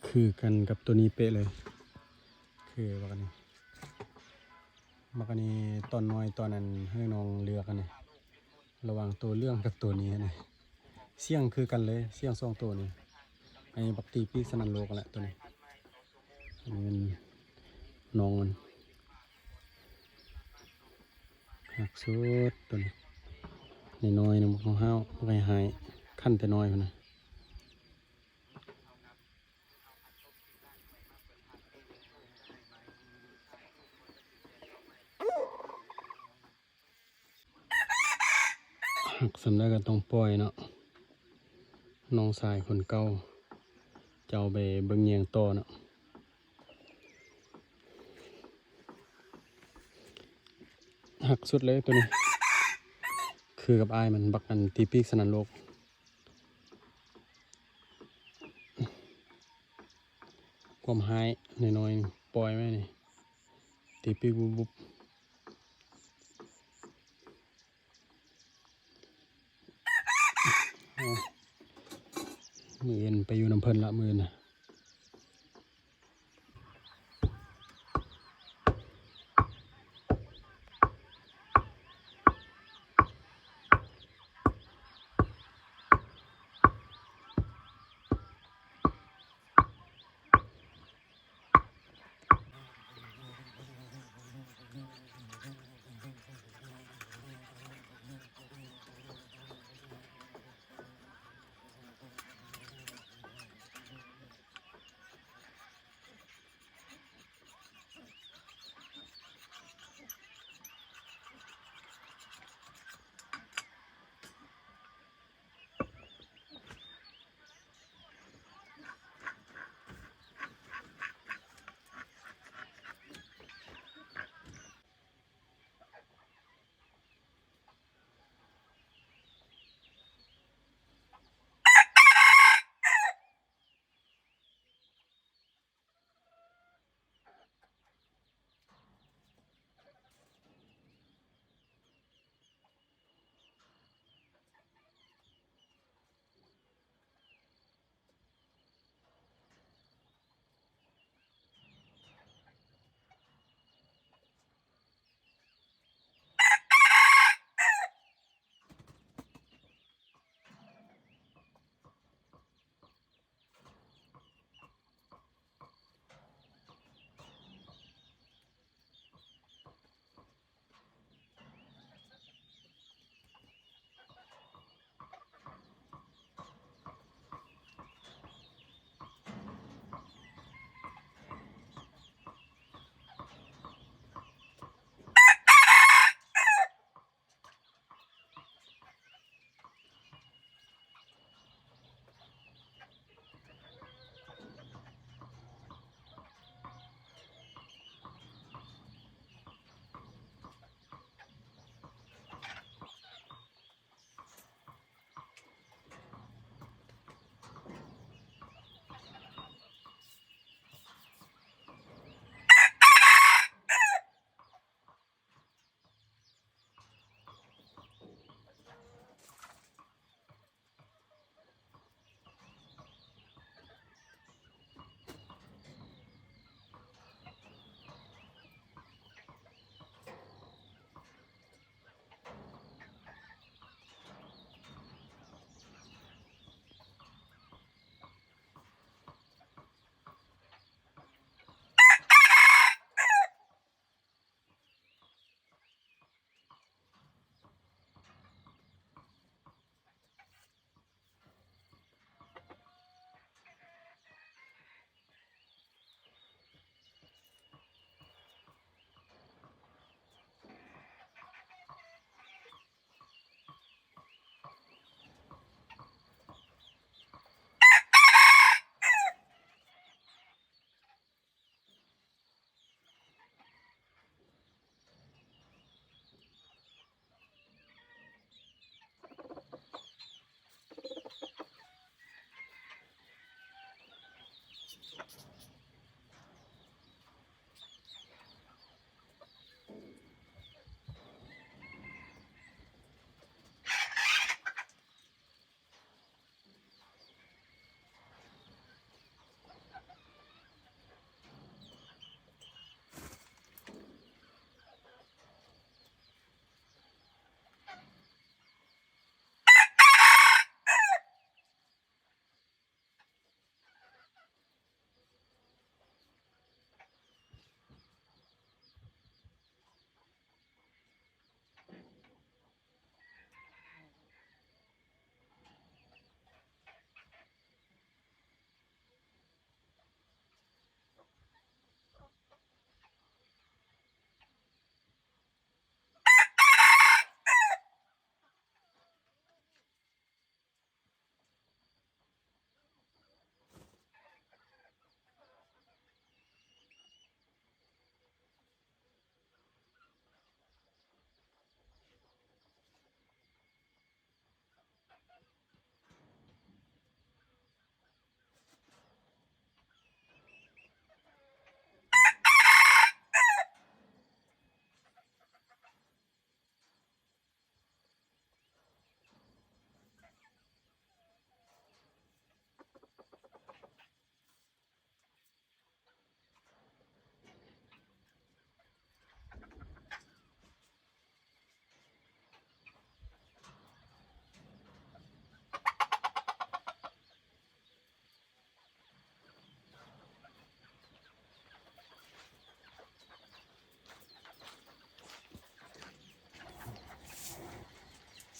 คือกันกับตัวนี้เป๊ะเลยคือว่ากันนี่ตอนน้อยตอนนั้นให้น้องเลือกกันนี่ระหว่างตัวเรื่องกับตัวนี้นี่เสี่ยงคือกันเลยเสี่ยงสองตัวนี้ไอ้บักตีปีกสนันโลกแหละตัวนี้อันนี้เป็นน้องมันหักสุดตัวนี้ในน้อยๆนะมันห้าวมันหายขั้นแต่น้อยมันนะหักสำได้ก็ต้องปล่อยเนาะน้องสายคนเก่าจะเอาไปเบิ่งแยงต่อเนาะหักสุดเลยตัวนี้คือกับอายมันบักอันตีปีกสนันโลกความหายน้อยๆปล่อยไว้นี่ตีปีกบุบมือเอ็นไปอยู่น้ำเพิ่นละมือนะ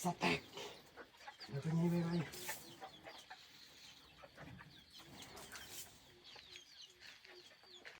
สเต็ก